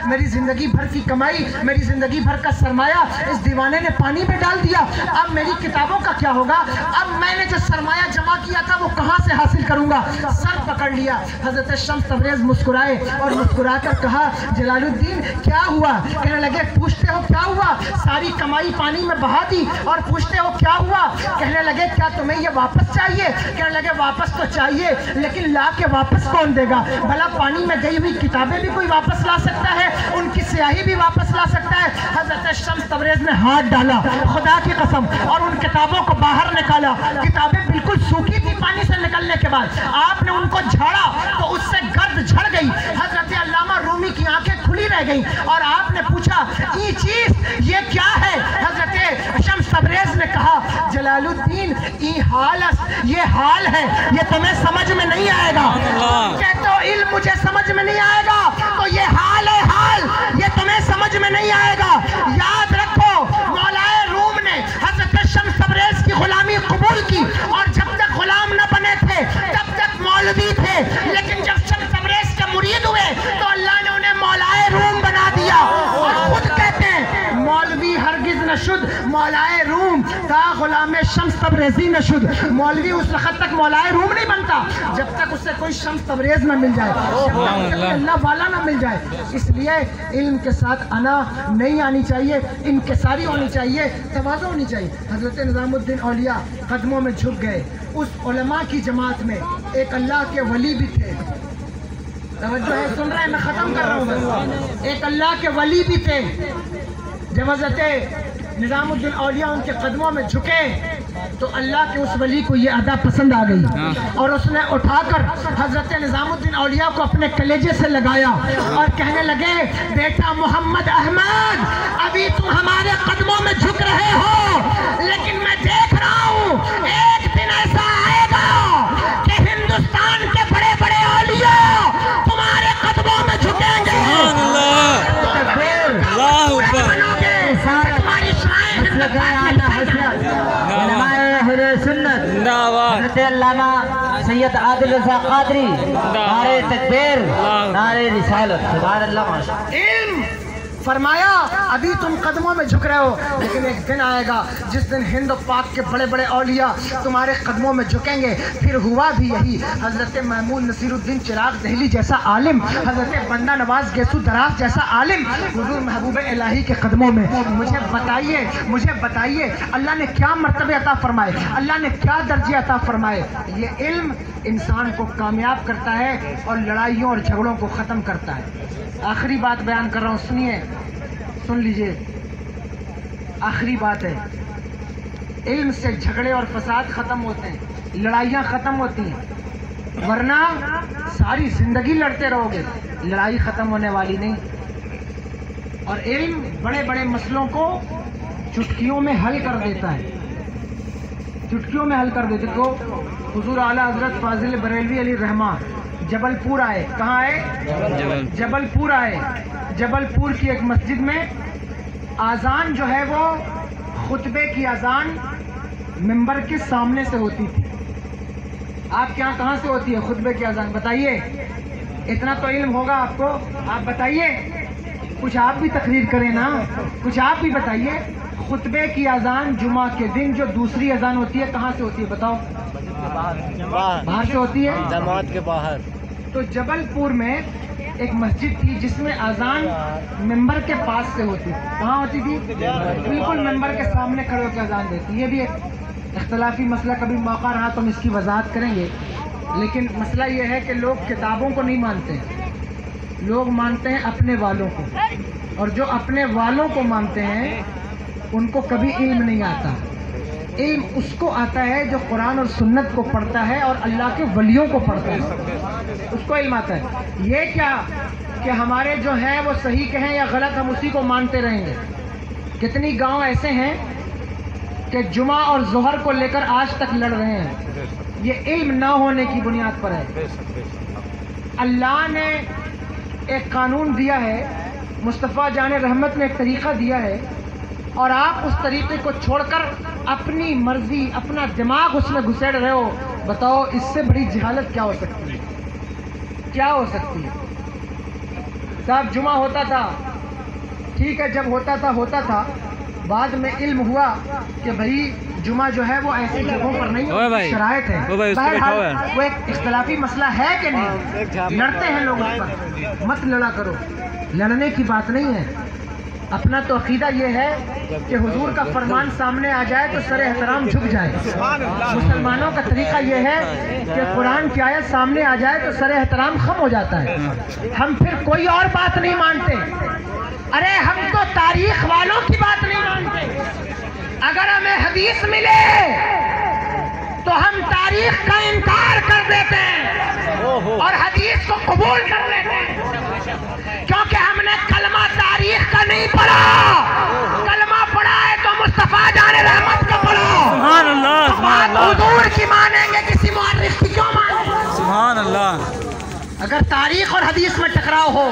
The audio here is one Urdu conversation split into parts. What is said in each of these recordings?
میری زندگی بھر کی کمائی، میری زندگی بھر کا سرمایہ اس دیوانے نے پانی میں ڈال دیا، اب میری کتابوں کا کیا ہوگا؟ اب میں نے جو سرمایہ جمع کیا تھا وہ کہاں سے حاصل کروں گا؟ سر پکڑ لیا۔ حضرت شمس تبریز مسکرائے اور مسکرا کر کہا جلال الدین کیا ہوا؟ کہنے لگے پوچھتے ہو کیا ہوا؟ ساری کمائی پانی میں بہا دی اور پوچھتے ہو کیا ہوا؟ کہنے لگے کیا تمہیں یہ واپس چاہیے؟ کہنے لگے واپس تو چاہیے، لیکن لا کے واپس کون دے گا؟ بھلا پانی میں گئی ہوئی کتابیں بھی کوئی واپس لا سکتا ہے؟ ان کی سیاہی بھی واپس لا سکتا ہے؟ حضرت شمس تبریز نے ہاتھ ڈالا خدا کی قسم اور ان کتابوں کو باہر نکالا۔ کتابیں بالکل سوکھی تھی پانی سے نکلنے کے بعد، آپ نے ان کو جھاڑا تو اس سے گرد جھڑ گئی۔ حضرت علامہ رومی کی آنکھیں کھلی رہ گئیں اور آپ نے پوچھا یہ چیز یہ کیا ہے؟ حضرت شمس تبریز نے کہا جلال الدین یہ حال ہے، یہ تمہیں سمجھ میں نہیں آئے گا۔ کہتے ہو علم مجھے سمجھ میں نہیں آئے گا، تو یہ حال ہے، حال یہ تمہیں سمجھ میں نہیں آئے گا۔ یاد رکھو مولائے روم نے حضرت شمس تبریز کی غلامی قبول کی اور جب تک غلام نہ بنے تھے تب تک مولوی تھے، لیکن جب شمس تبریز کے مرید ہوئے تو اللہ نے انہیں مولائے روم بنا دیا اور خود کہتے ہیں مولوی ہرگز نہ شد مولائے روم تا غلام شمس تبریزی نہ شد۔ مولوی اس وقت تک مولائے روم نہیں بنتا جب تک اسے کوئی شمس تبریز نہ مل جائے، اللہ والا نہ مل جائے۔ اس لیے علم کے ساتھ انا نہیں آنی چاہیے، انکساری ہونی چاہیے، تواضع ہونی چاہیے۔ حضرت نظام الدین اولیاء قدموں میں جھک گئے۔ اس علماء کی جماعت میں ایک اللہ کے ولی بھی تھے، توجہ ہے سن رہے ہیں، میں ختم کر رہا ہوں بس۔ ایک اللہ کے ولی بھی تھے، جب حضرت نظام الدین اولیاء ان کے قدموں میں جھکے تو اللہ کے اس ولی کو یہ ادا پسند آ گئی اور اس نے اٹھا کر حضرت نظام الدین اولیاء کو اپنے کلیجے سے لگایا اور کہنے لگے بیٹا محمد احمد ابھی تم ہمارے قدموں میں جھک رہے ہو، لیکن میں دیکھ رہا ہوں ایک دن ایسا آئے گا کہ ہندوستان کے بڑے بڑے اولیاء تمہارے قدموں میں جھکیں گے۔ حضرت علامہ سید عادل رضا قادری، نعرہ تکبیر، نعرہ رسالت، سبحان اللہ ماشاءاللہ۔ علم فرمایا ابھی تم قدموں میں جھک رہے ہو، لیکن ایک دن آئے گا جس دن ہند و پاک کے بڑے بڑے اولیاء تمہارے قدموں میں جھکیں گے۔ پھر ہوا بھی یہی، حضرت محمود نصیر الدین چراغ دہلی جیسا عالم، حضرت بندہ نواز گیسو دراز جیسا عالم حضور محبوب الہی کے قدموں میں۔ مجھے بتائیے اللہ نے کیا مرتبے عطا فرمائے، اللہ نے کیا درجے عطا فرمائے۔ یہ علم انسان کو کامیاب کرتا ہے اور لڑائیوں اور جھگڑوں کو ختم کرتا ہے۔ آخری بات بیان کر رہا ہوں، سنیے، سن لیجئے، آخری بات ہے، علم سے جھگڑے اور فساد ختم ہوتے ہیں، لڑائیاں ختم ہوتی ہیں، ورنہ ساری زندگی لڑتے رہو گے، لڑائی ختم ہونے والی نہیں۔ اور علم بڑے بڑے مسئلوں کو چٹکیوں میں حل کر دیتا ہے، چٹکیوں میں حل کر دیتے۔ تو حضور اعلیٰ حضرت فاضل بریلوی علیہ الرحمہ جبل پور آئے، کہاں آئے؟ جبل پور آئے۔ جبل پور کی ایک مسجد میں آذان جو ہے وہ خطبے کی آذان ممبر کے سامنے سے ہوتی تھی۔ آپ کے یہاں کہاں سے ہوتی ہے خطبے کی آذان؟ بتائیے، اتنا تو علم ہوگا آپ کو، آپ بتائیے، کچھ آپ بھی تقریر کریں نا، کچھ آپ بھی بتائیے۔ خطبے کی آذان جمعہ کے دن جو دوسری اذان ہوتی ہے کہاں سے ہوتی ہے بتاؤ؟ باہر سے ہوتی ہے، جماعت کے باہر۔ تو جبل پور میں ایک مسجد تھی جس میں اذان ممبر کے پاس سے ہوتی تھی۔ کہاں ہوتی تھی؟ بالکل ممبر کے سامنے کھڑے ہو کے اذان دیتی۔ یہ بھی ایک اختلافی مسئلہ، کبھی موقع رہا تو ہم اس کی وضاحت کریں گے، لیکن مسئلہ یہ ہے کہ لوگ کتابوں کو نہیں مانتے، لوگ مانتے ہیں اپنے والوں کو، اور جو اپنے والوں کو مانتے ہیں ان کو کبھی علم نہیں آتا۔ علم اس کو آتا ہے جو قرآن اور سنت کو پڑھتا ہے اور اللہ کے ولیوں کو پڑھتا ہے، اس کو علم آتا ہے۔ یہ کیا کہ ہمارے جو ہیں وہ صحیح کہیں یا غلط ہم اسی کو مانتے رہیں گے۔ کتنی گاؤں ایسے ہیں کہ جمعہ اور ظہر کو لے کر آج تک لڑ رہے ہیں، یہ علم نہ ہونے کی بنیاد پر ہے۔ اللہ نے ایک قانون دیا ہے، مصطفیٰ جان رحمت نے ایک طریقہ دیا ہے، اور آپ اس طریقے کو چھوڑ کر اپنی مرضی اپنا دماغ اس میں گھسیڑ رہے ہو۔ بتاؤ اس سے بڑی جہالت کیا ہو سکتی ہے؟ کیا ہو سکتی ہے؟ صاحب جمعہ ہوتا تھا، ٹھیک ہے، جب ہوتا تھا، بعد میں علم ہوا کہ بھائی جمعہ جو ہے وہ ایسی جگہوں پر نہیں، شرائط ہے، بہرحال وہ ایک اختلافی مسئلہ ہے کہ نہیں، لڑتے ہیں لوگ اس پر، مت لڑا کرو، لڑنے کی بات نہیں ہے۔ اپنا تو عقیدہ یہ ہے کہ حضور کا فرمان سامنے آ جائے تو سر احترام جھک جائے۔ مسلمانوں کا طریقہ یہ ہے کہ قرآن کی آیت سامنے آ جائے تو سر احترام خم ہو جاتا ہے، ہم پھر کوئی اور بات نہیں مانتے۔ ارے ہم تو تاریخ والوں کی بات نہیں مانتے، اگر ہمیں حدیث ملے تو ہم تاریخ کا انکار کر دیتے ہیں اور حدیث کو قبول کر لیتے ہیں، کیونکہ ہم نے کلمہ تاریخ کا نہیں پڑھا، کلمہ پڑھا ہے تو مصطفیٰ جان رحمت کا پڑھا۔ سبحان اللہ، سبحان اللہ، حضور کی مانیں گے کسی مورخ کی کیوں مانیں گے؟ سبحان اللہ۔ اگر تاریخ اور حدیث میں ٹکراؤ ہو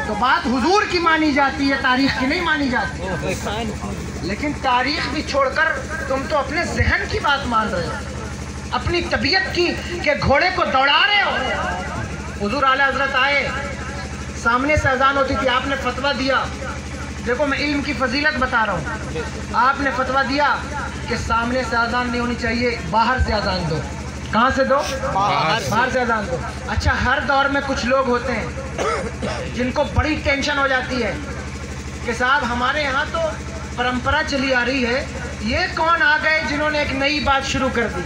تو بات حضور کی مانی جاتی ہے، تاریخ کی نہیں مانی جاتی۔ لیکن تاریخ بھی چھوڑ کر تم تو اپنے ذہن کی بات مان رہے ہو، اپنی طبیعت کی، کہ گھوڑے کو دوڑا رہے ہو۔ حضور اعلیٰ حضرت آئے، سامنے سے اذان ہوتی تھی، آپ نے فتویٰ دیا، دیکھو میں علم کی فضیلت بتا رہا ہوں، آپ نے فتویٰ دیا کہ سامنے سے اذان نہیں ہونی چاہیے، باہر سے اذان دو۔ کہاں سے دو؟ باہر سے اذان دو۔ اچھا، ہر دور میں کچھ لوگ ہوتے ہیں جن کو بڑی ٹینشن ہو جاتی ہے کہ صاحب ہمارے یہاں تو پرمپرا چلی آ رہی ہے، یہ کون آ گئے جنہوں نے ایک نئی بات شروع کر دی۔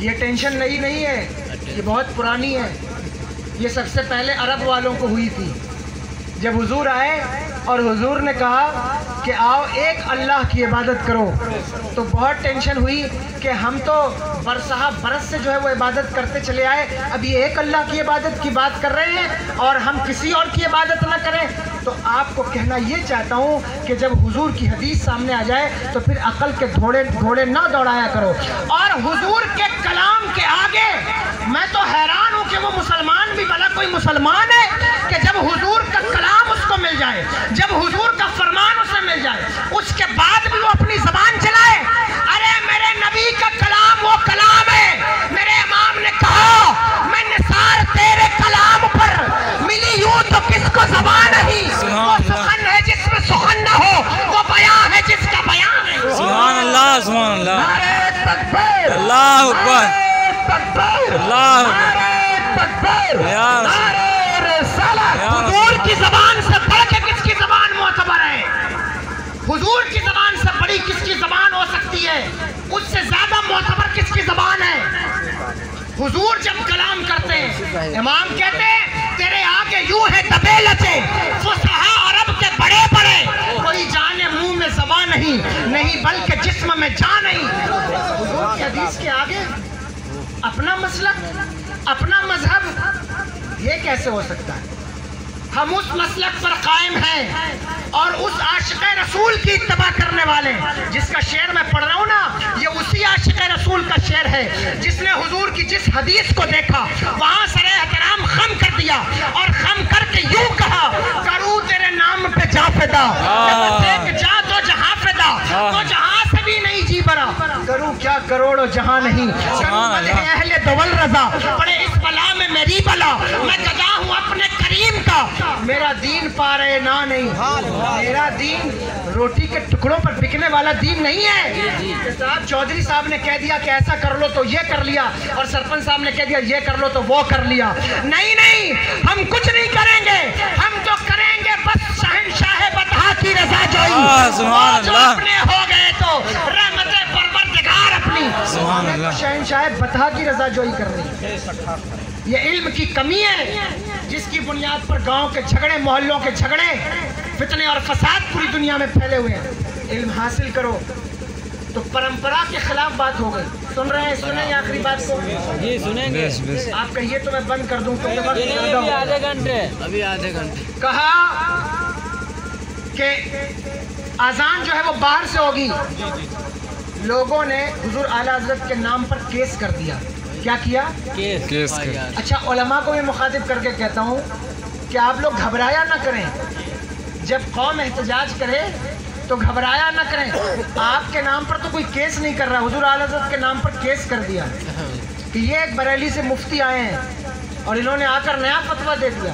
یہ ٹینشن نئی نہیں ہے، یہ بہت پرانی ہے، یہ سب سے پہلے عرب والوں کو ہوئی تھی۔ جب حضور آئے اور حضور نے کہا کہ آؤ ایک اللہ کی عبادت کرو، تو بہت ٹینشن ہوئی کہ ہم تو برسہ برس سے جو ہے وہ عبادت کرتے چلے آئے، اب یہ ایک اللہ کی عبادت کی بات کر رہے ہیں اور ہم کسی اور کی عبادت نہ کریں۔ تو آپ کو کہنا یہ چاہتا ہوں کہ جب حضور کی حدیث سامنے آ جائے تو پھر عقل کے گھوڑے نہ دوڑایا کرو۔ اور حضور کے کلام کے آگے میں تو حیران ہوں کہ وہ مسلمان بھی، بھلا کوئی مسلمان ہے کہ جب حضور کا کلام اس کو مل جائے، جب حضور کا فرمان اسے مل جائے، اس کے بعد بھی وہ اپنی زبان چلائے؟ ارے میرے نبی کا کلام وہ کلام ہے، میرے امام نے کہا میں نثار تیرے کلام پر ملی یوں تو کس کو زبان نہیں، وہ سخن ہے جس میں سخن نہ ہو، وہ بیان ہے جس کا بیان ہے۔ سبحان اللہ، سبحان اللہ، نعرہ تکبیر، اللہ اکبر، تکبیر، اللہ تکبیر، نعرہ رسالت۔ حضور کی زبان سے بڑھ کے کس کی زبان معتبر ہے؟ حضور کی زبان سے بڑی کس کی زبان ہو سکتی ہے؟ اس سے زیادہ معتبر کس کی زبان ہے؟ حضور جب کلام کرتے ہیں، امام کہتے ہیں تیرے آگے یوں ہے دبے لچے، فصحاء عرب کے بڑے بڑے، کوئی جانے منہ میں زبان نہیں بلکہ جسم میں جان نہیں۔ حضور کی حدیث کے آگے اپنا مسلک، اپنا مذہب، یہ کیسے ہو سکتا ہے؟ ہم اس مسلک پر قائم ہیں اور اس عاشق رسول کی اتباع کرنے والے، جس کا شعر میں پڑھ رہا ہوں نا، یہ اسی عاشق رسول کا شعر ہے جس نے حضور کی جس حدیث کو دیکھا وہاں سر احترام خم کر دیا اور خم کر کے یوں کہا کروں تیرے نام پہ جا فدا، دیکھ جا تو جہاں فدا، تو جہاں سے بھی نہیں جی برا، کروں کیا کروڑوں جہاں نہیں، کروں مدح اہل دول رضا، پڑے اس بلا میں میری بلا، میں گدا ہوں اپنے کریم کا، میرا دین پارے نہ نہیں، میرا دین روٹی کے ٹکڑوں پر بکنے والا دین نہیں ہے۔ صاحب چودھری صاحب نے کہہ دیا کہ ایسا کر لو تو یہ کر لیا، اور سرپنچ صاحب نے کہہ دیا یہ کر لو تو وہ کر لیا۔ نہیں، ہم کچھ نہیں کریں گے، ہم تو کریں گے بس شہنشاہ بطحا کی رضا جوئی، جو اپنے ہو گئے تو رحمت پروردگار اپنی، شہنشاہ بطحا کی رضا جوئی کرنی۔ یہ علم کی کمی ہے جس کی بنیاد پر گاؤں کے جھگڑے، محلوں کے جھگڑے، فتنے اور فساد پوری دنیا میں پھیلے ہوئے ہیں۔ علم حاصل کرو تو پرمپرا کے خلاف بات ہو گئی۔ سن رہے ہیں؟ سنیں یہ آخری بات کو؟ جی سنیں گے۔ آپ کہیے تو میں بند کر دوں، آدھے گھنٹے کہا کہ اذان جو ہے وہ باہر سے ہوگی۔ لوگوں نے حضور اعلیٰ حضرت کے نام پر کیس کر دیا۔ کیا کیا؟ کیس۔ اچھا، علماء کو میں مخاطب کر کے کہتا ہوں کہ آپ لوگ گھبرایا نہ کریں، جب قوم احتجاج کرے تو گھبرایا نہ کریں۔ آپ کے نام پر تو کوئی کیس نہیں کر رہا، حضور اعلیٰ حضرت کے نام پر کیس کر دیا کہ یہ ایک بریلی سے مفتی آئے ہیں اور انہوں نے آ کر نیا فتویٰ دے دیا۔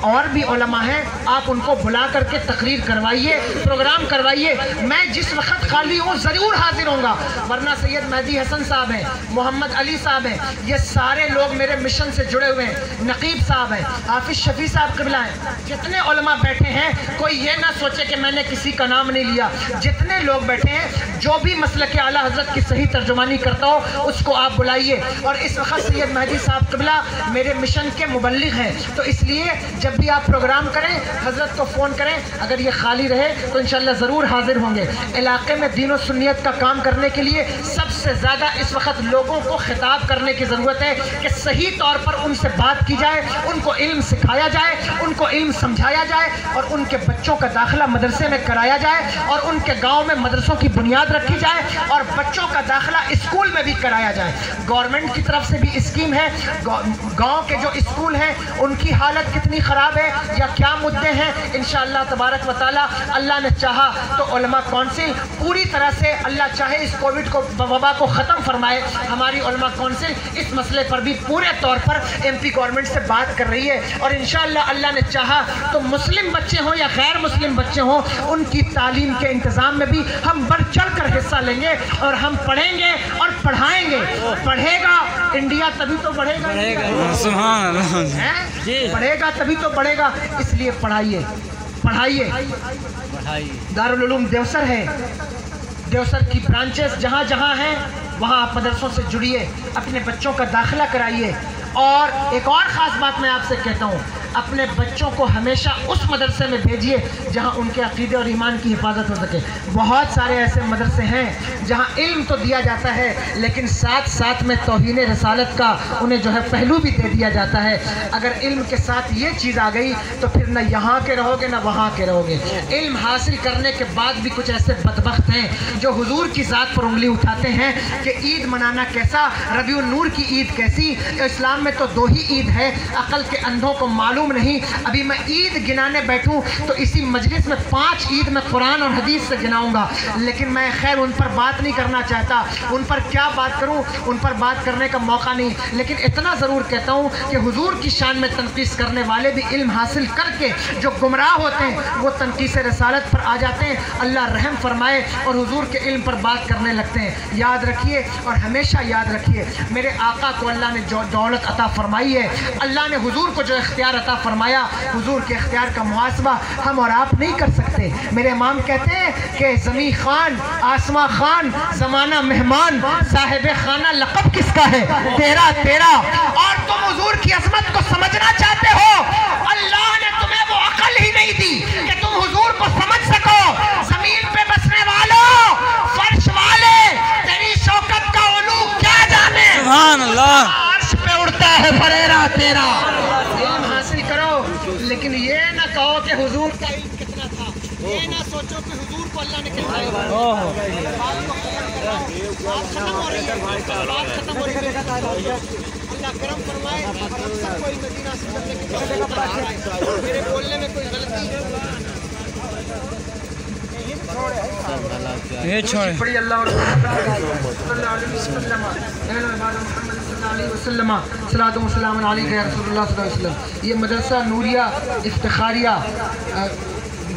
اور بھی علماء ہیں, آپ ان کو بلا کر کے تقریر کروائیے, پروگرام کروائیے. میں جس وقت خالی ہوں ضرور حاضر ہوں گا, ورنہ سید مہدی حسن صاحب ہیں, محمد علی صاحب ہیں, یہ سارے لوگ میرے مشن سے جڑے ہوئے ہیں, نقیب صاحب ہیں, حافظ شفیع صاحب قبلہ ہیں, جتنے علماء بیٹھے ہیں کوئی یہ نہ سوچے کہ میں نے کسی کا نام نہیں لیا. جتنے لوگ بیٹھے ہیں جو بھی مسلک اعلیٰ حضرت کی صحیح ترجمانی کرتا ہو اس کو آپ بلائیے. اور اس وقت سید مہدی صاحب قبلہ میرے مشن کے مبلغ ہیں, تو اس لیے جب بھی آپ پروگرام کریں حضرت کو فون کریں, اگر یہ خالی رہے تو انشاءاللہ ضرور حاضر ہوں گے. علاقے میں دین و سنیت کا کام کرنے کے لیے سب سے زیادہ اس وقت لوگوں کو خطاب کرنے کی ضرورت ہے کہ صحیح طور پر ان سے بات کی جائے, ان کو علم سکھایا جائے, ان کو علم سمجھایا جائے, اور ان کے بچوں کا داخلہ مدرسے میں کرایا جائے, اور ان کے گاؤں میں مدرسوں کی بنیاد رکھی جائے, اور بچوں کا داخلہ اسکول میں بھی کرایا جائے. گورنمنٹ کی طرف سے بھی اسکیم ہے, گاؤں کے جو اسکول ہیں ان کی حالت کتنی خراب ہے یا کیا مدے ہیں, انشاءاللہ تبارک و تعالی اللہ نے چاہا تو علماء کونسل پوری طرح سے, اللہ چاہے اس کووڈ کو وبا کو ختم فرمائے, ہماری علماء کونسل اس مسئلے پر بھی پورے طور پر ایم پی گورنمنٹ سے بات کر رہی ہے. اور انشاءاللہ اللہ نے چاہا تو مسلم بچے ہوں یا غیر مسلم بچے ہوں, ان کی تعلیم کے انتظام میں بھی ہم بڑھ چڑھ کر حصہ لیں گے, اور ہم پڑھیں گے اور پڑھائیں گے. پڑھے گا انڈیا تبھی تو بڑھے گا, سبحان اللہ, پڑھے گا تبھی تو بڑھے گا. اس لیے پڑھائیے, پڑھائیے. دارالعلوم دیوسر ہے, دیوسر کی برانچز جہاں جہاں ہیں وہاں آپ مدرسوں سے جڑیے, اپنے بچوں کا داخلہ کرائیے. اور ایک اور خاص بات میں آپ سے کہتا ہوں, اپنے بچوں کو ہمیشہ اس مدرسے میں بھیجیے جہاں ان کے عقیدے اور ایمان کی حفاظت ہو سکے. بہت سارے ایسے مدرسے ہیں جہاں علم تو دیا جاتا ہے لیکن ساتھ ساتھ میں توہین رسالت کا انہیں جو ہے پہلو بھی دے دیا جاتا ہے. اگر علم کے ساتھ یہ چیز آ گئی تو پھر نہ یہاں کے رہو گے نہ وہاں کے رہو گے. علم حاصل کرنے کے بعد بھی کچھ ایسے بدبخت ہیں جو حضور کی ذات پر انگلی اٹھاتے ہیں کہ عید منانا کیسا, ربیع النور کی عید کیسی, اسلام میں تو 2 ہی عید ہے, عقل کے اندھوں کو معلوم نہیں. ابھی میں عید گنانے بیٹھوں تو اسی مجلس میں 5 عید میں قرآن اور حدیث سے گناؤں گا, لیکن میں خیر ان پر بات نہیں کرنا چاہتا. ان پر کیا بات کروں, ان پر بات کرنے کا موقع نہیں. لیکن اتنا ضرور کہتا ہوں کہ حضور کی شان میں تنقیص کرنے والے بھی علم حاصل کر کے جو گمراہ ہوتے ہیں وہ تنقیص رسالت پر آ جاتے ہیں. اللہ رحم فرمائے اور حضور کے علم پر بات کرنے لگتے ہیں. یاد رکھیے اور ہمیشہ یاد رکھیے, میرے آقا کو اللہ نے جو دولت عطا فرمائی ہے, اللہ نے حضور کو جو اختیار عطا فرمایا, حضور کے اختیار کا محاسبہ ہم اور آپ نہیں کر سکتے. میرے امام کہتے ہیں کہ زمین خان, آسمان خان, زمانہ مہمان, صاحب خانہ لقب کس کا ہے, تیرا تیرا. اور تم حضور کی عظمت کو سمجھنا چاہتے ہو, اللہ نے تمہیں وہ عقل ہی نہیں دی کہ تم حضور کو سمجھ سکو. زمین پہ بسنے والوں, فرش والے, تیری شوکت کا علو کیا جانے, سبحان اللہ, عرش پہ اڑتا ہے فریرا تیرا. علم حاصل کرو لیکن یہ نہ کہو کہ حضور کا علم کتنا تھا, یہ نہ سوچو کہ حضور کو اللہ نے کتنا علم. بات ختم ہو رہی ہے, بات ختم ہو رہی ہے. اللہ کرم فرمائے اور ہم سب کو مدینہ سے کرنے کی توفیق عطا فرمائے. میرے بولنے میں کوئی غلطی یہ چھوڑے بڑی اللہ اور صلی اللہ علیہ وسلم صلاۃ و سلام علیک یا رسول اللہ صلی اللہ علیہ وسلم. یہ مدرسہ نوریہ افتخاریہ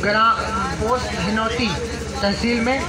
گراں پوسٹ ہنوتی تحصیل میں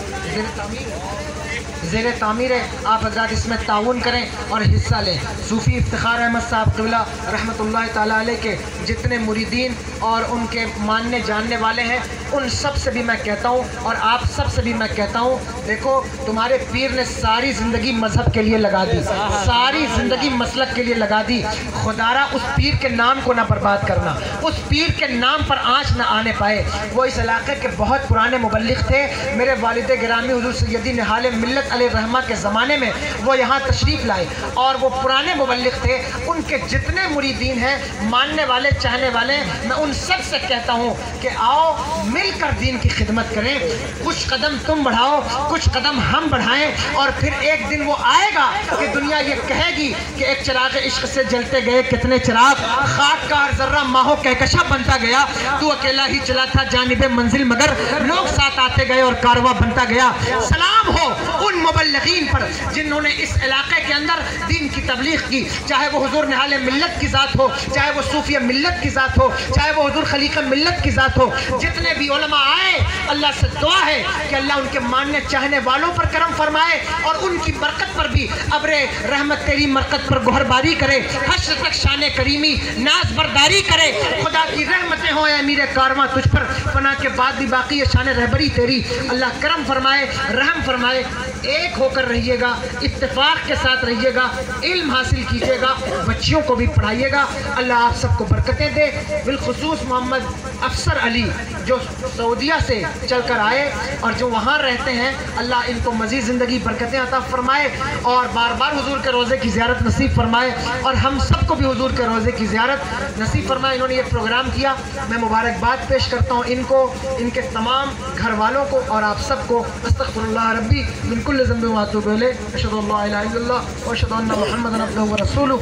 زیر تعمیر ہے. آپ حضرات اس میں تعاون کریں اور حصہ لیں. صوفی افتخار احمد صاحب قبلہ رحمۃ اللہ تعالیٰ علیہ کے جتنے مریدین اور ان کے ماننے جاننے والے ہیں ان سب سے بھی میں کہتا ہوں اور آپ سب سے بھی میں کہتا ہوں, دیکھو تمہارے پیر نے ساری زندگی مذہب کے لیے لگا دی, ساری زندگی مسلک کے لیے لگا دی. خدارہ اس پیر کے نام کو نہ برباد کرنا, اس پیر کے نام پر آنچ نہ آنے پائے. وہ اس علاقے کے بہت پرانے مبلغ تھے. میرے والد گرامی حضور سیدی نہال ملت علیہ رحمہ کے زمانے میں وہ یہاں تشریف لائے اور وہ پرانے مبلغ تھے. ان کے جتنے مریدین ہیں, ماننے والے, چاہنے والے, میں ان سب سے کہتا ہوں کہ آؤ مل کر دین کی خدمت کریں. کچھ قدم تم بڑھاؤ, کچھ قدم ہم بڑھائیں, اور پھر ایک دن وہ آئے گا کہ دنیا یہ کہے گی کہ ایک چراغ عشق سے جلتے گئے کتنے چراغ, خاک کا ہر ذرہ ماہو کہکشاں بنتا گیا, تو اکیلا ہی چلا تھا جانب منزل مگر لوگ ساتھ آتے گئے اور کارواں بنتا گیا. سلام ہو ان مبلغین پر جنہوں نے اس علاقے کے اندر دین کی تبلیغ کی، چاہے وہ حضور نہال ملت کی ذات ہو، چاہے وہ صوفیہ ملت کی ذات ہو، چاہے وہ حضور خلیقہ ملت کی ذات ہو، جتنے بھی علماء آئے اللہ سے دعا ہے کہ اللہ ان کے ماننے چاہنے والوں پر کرم فرمائے اور ان کی برکت پر بھی ابر رحمت تیری مرکت پر گوہر باری کرے، حشر تک شان کریمی ناز برداری کرے، خدا کی رحمتیں ہوں اے امیر کارواں تجھ پر، فنا کے بعد بھی باقی ہے شان رہبری تیری، اللہ کرم فرمائے رحم فرمائے۔ ایک ہو کر رہیے گا، اتفاق کے ساتھ رہیے گا، علم حاصل کیجیے گا، بچیوں کو بھی پڑھائیے گا، اللہ آپ سب کو برکتیں دے۔ بالخصوص محمد افسر علی جو سعودیہ سے چل کر آئے اور جو وہاں رہتے ہیں، اللہ ان کو مزید زندگی برکتیں عطا فرمائے اور بار بار حضور کے روزے کی زیارت نصیب فرمائے اور ہم سب کو بھی حضور کے روزے کی زیارت نصیب فرمائے۔ انہوں نے یہ پروگرام کیا، میں مبارکباد پیش کرتا ہوں ان کو، ان کے تمام گھر والوں کو اور آپ سب کو۔ استغفر اللہ ربی من کل ذنب و اتوب الیہ، اشہد ان لا الہ الا اللہ و اشہد ان محمدا عبدہ و رسولہ۔